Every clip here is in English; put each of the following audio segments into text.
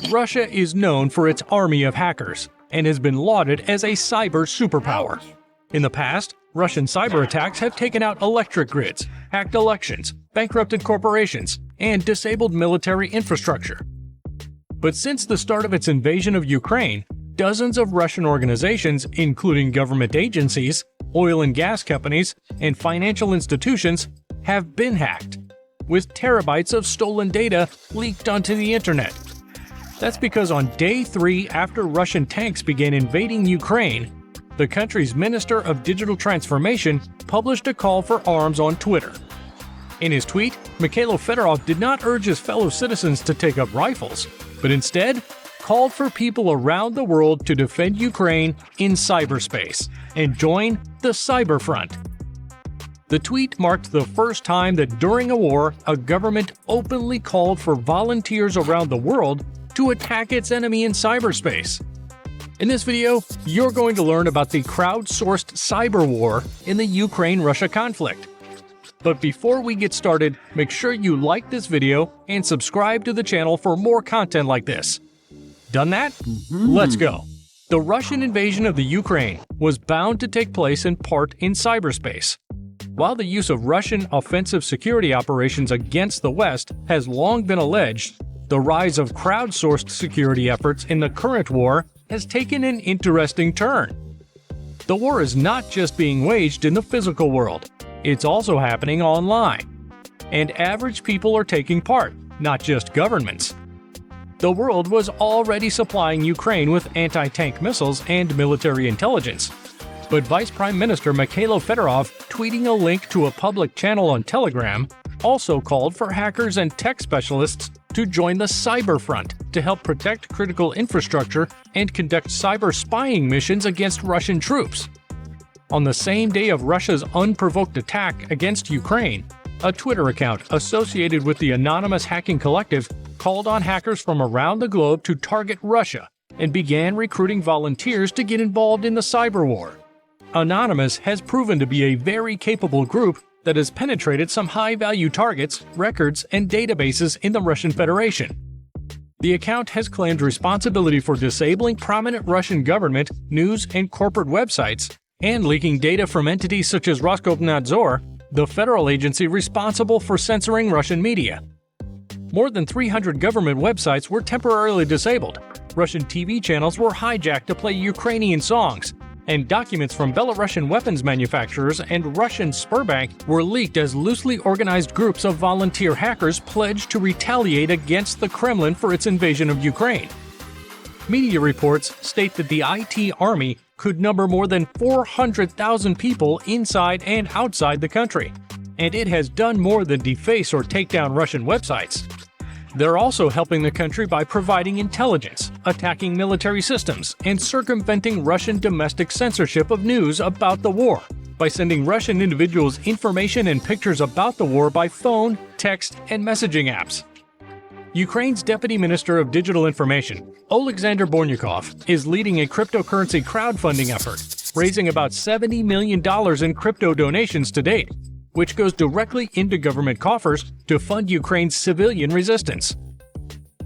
Russia is known for its army of hackers and has been lauded as a cyber superpower. In the past, Russian cyber attacks have taken out electric grids, hacked elections, bankrupted corporations, and disabled military infrastructure. But since the start of its invasion of Ukraine, dozens of Russian organizations, including government agencies, oil and gas companies, and financial institutions, have been hacked, with terabytes of stolen data leaked onto the internet. That's because on day 3 after Russian tanks began invading Ukraine, the country's Minister of Digital Transformation published a call for arms on Twitter. In his tweet, Mikhailo Fedorov did not urge his fellow citizens to take up rifles, but instead called for people around the world to defend Ukraine in cyberspace and join the Cyber Front. The tweet marked the first time that during a war, a government openly called for volunteers around the world to attack its enemy in cyberspace. In this video, you're going to learn about the crowdsourced cyber war in the Ukraine-Russia conflict. But before we get started, make sure you like this video and subscribe to the channel for more content like this. Done that? Let's go! The Russian invasion of the Ukraine was bound to take place in part in cyberspace. While the use of Russian offensive security operations against the West has long been alleged, the rise of crowdsourced security efforts in the current war has taken an interesting turn. The war is not just being waged in the physical world, it's also happening online. And average people are taking part, not just governments. The world was already supplying Ukraine with anti-tank missiles and military intelligence. But Vice Prime Minister Mikhailo Fedorov, tweeting a link to a public channel on Telegram, also called for hackers and tech specialists to join the Cyber Front to help protect critical infrastructure and conduct cyber spying missions against Russian troops. On the same day of Russia's unprovoked attack against Ukraine, a Twitter account associated with the anonymous hacking collective called on hackers from around the globe to target Russia and began recruiting volunteers to get involved in the cyber war. Anonymous has proven to be a very capable group that has penetrated some high-value targets, records, and databases in the Russian Federation. The account has claimed responsibility for disabling prominent Russian government, news, and corporate websites, and leaking data from entities such as Roskomnadzor, the federal agency responsible for censoring Russian media. More than 300 government websites were temporarily disabled, Russian TV channels were hijacked to play Ukrainian songs, and documents from Belarusian weapons manufacturers and Russian Sberbank were leaked as loosely organized groups of volunteer hackers pledged to retaliate against the Kremlin for its invasion of Ukraine. Media reports state that the IT army could number more than 400,000 people inside and outside the country, and it has done more than deface or take down Russian websites. They're also helping the country by providing intelligence, attacking military systems, and circumventing Russian domestic censorship of news about the war by sending Russian individuals information and pictures about the war by phone, text, and messaging apps. Ukraine's Deputy Minister of Digital Information, Oleksandr Bornyakov, is leading a cryptocurrency crowdfunding effort, raising about $70 million in crypto donations to date, which goes directly into government coffers to fund Ukraine's civilian resistance.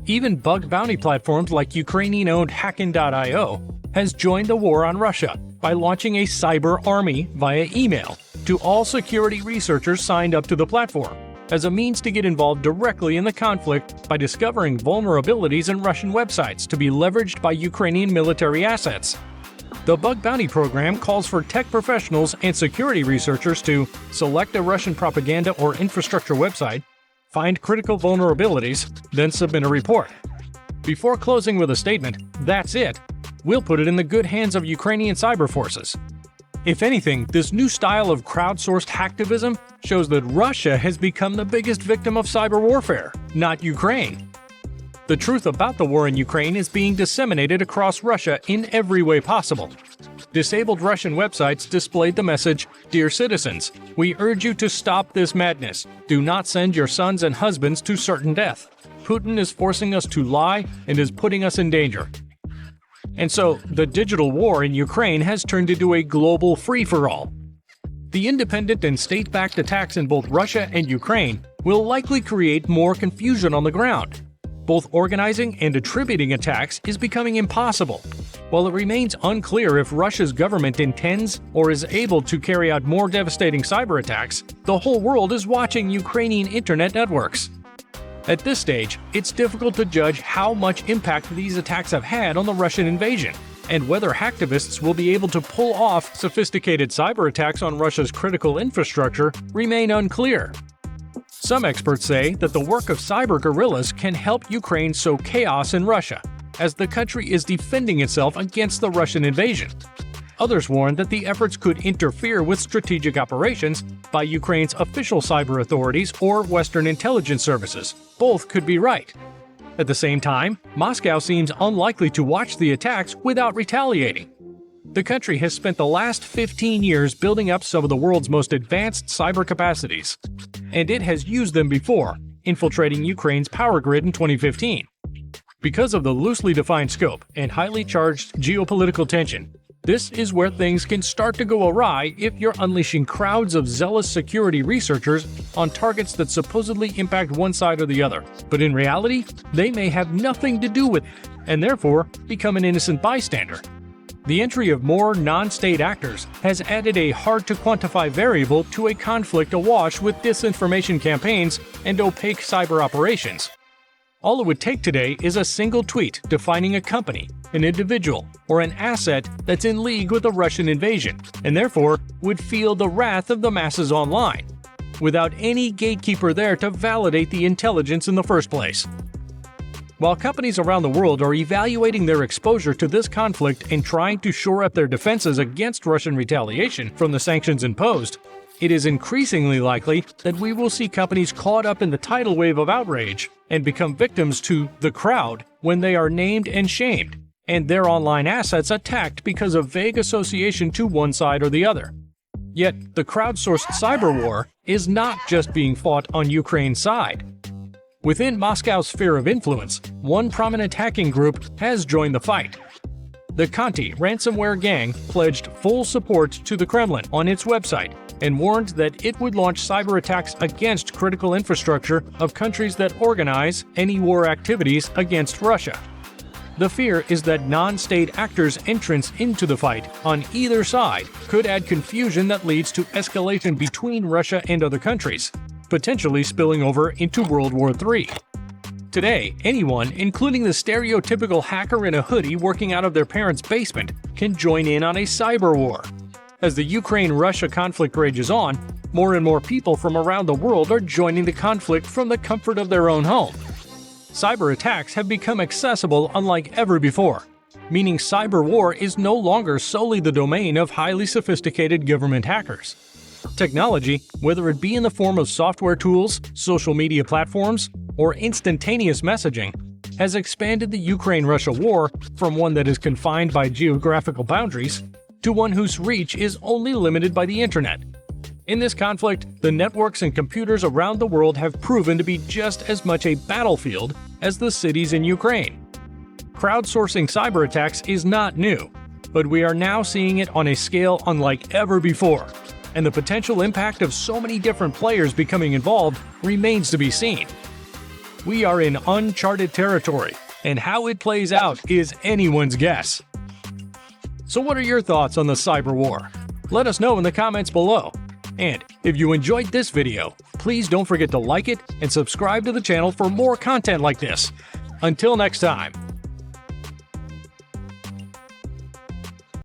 Even bug bounty platforms like Ukrainian-owned Hackin.io has joined the war on Russia by launching a cyber army via email to all security researchers signed up to the platform, as a means to get involved directly in the conflict by discovering vulnerabilities in Russian websites to be leveraged by Ukrainian military assets. The Bug Bounty program calls for tech professionals and security researchers to select a Russian propaganda or infrastructure website, find critical vulnerabilities, then submit a report. Before closing with a statement, "That's it," we'll put it in the good hands of Ukrainian cyber forces. If anything, this new style of crowdsourced hacktivism shows that Russia has become the biggest victim of cyber warfare, not Ukraine. The truth about the war in Ukraine is being disseminated across Russia in every way possible. Disabled Russian websites displayed the message, "Dear citizens, we urge you to stop this madness. Do not send your sons and husbands to certain death. Putin is forcing us to lie and is putting us in danger." And so, the digital war in Ukraine has turned into a global free-for-all. The independent and state-backed attacks in both Russia and Ukraine will likely create more confusion on the ground. Both organizing and attributing attacks is becoming impossible. While it remains unclear if Russia's government intends or is able to carry out more devastating cyber attacks, the whole world is watching Ukrainian internet networks. At this stage, it's difficult to judge how much impact these attacks have had on the Russian invasion, and whether hacktivists will be able to pull off sophisticated cyber attacks on Russia's critical infrastructure remain unclear. Some experts say that the work of cyber guerrillas can help Ukraine sow chaos in Russia, as the country is defending itself against the Russian invasion. Others warn that the efforts could interfere with strategic operations by Ukraine's official cyber authorities or Western intelligence services. Both could be right. At the same time, Moscow seems unlikely to watch the attacks without retaliating. The country has spent the last 15 years building up some of the world's most advanced cyber capacities, and it has used them before, infiltrating Ukraine's power grid in 2015. Because of the loosely defined scope and highly charged geopolitical tension, this is where things can start to go awry if you're unleashing crowds of zealous security researchers on targets that supposedly impact one side or the other. But in reality, they may have nothing to do with it, and therefore become an innocent bystander. The entry of more non-state actors has added a hard-to-quantify variable to a conflict awash with disinformation campaigns and opaque cyber operations. All it would take today is a single tweet defining a company, an individual, or an asset that's in league with the Russian invasion, and therefore would feel the wrath of the masses online, without any gatekeeper there to validate the intelligence in the first place. While companies around the world are evaluating their exposure to this conflict and trying to shore up their defenses against Russian retaliation from the sanctions imposed, it is increasingly likely that we will see companies caught up in the tidal wave of outrage and become victims to the crowd when they are named and shamed, and their online assets attacked because of vague association to one side or the other. Yet, the crowdsourced cyberwar is not just being fought on Ukraine's side. Within Moscow's sphere of influence, one prominent hacking group has joined the fight. The Conti ransomware gang pledged full support to the Kremlin on its website and warned that it would launch cyber attacks against critical infrastructure of countries that organize any war activities against Russia. The fear is that non-state actors' entrance into the fight on either side could add confusion that leads to escalation between Russia and other countries, potentially spilling over into World War III. Today, anyone, including the stereotypical hacker in a hoodie working out of their parents' basement, can join in on a cyber war. As the Ukraine-Russia conflict rages on, more and more people from around the world are joining the conflict from the comfort of their own home. Cyber attacks have become accessible unlike ever before, meaning cyber war is no longer solely the domain of highly sophisticated government hackers. Technology, whether it be in the form of software tools, social media platforms, or instantaneous messaging, has expanded the Ukraine-Russia war from one that is confined by geographical boundaries to one whose reach is only limited by the internet. In this conflict, the networks and computers around the world have proven to be just as much a battlefield as the cities in Ukraine. Crowdsourcing cyber attacks is not new, but we are now seeing it on a scale unlike ever before, and the potential impact of so many different players becoming involved remains to be seen. We are in uncharted territory, and how it plays out is anyone's guess. So what are your thoughts on the cyber war? Let us know in the comments below. And if you enjoyed this video, please don't forget to like it and subscribe to the channel for more content like this. Until next time.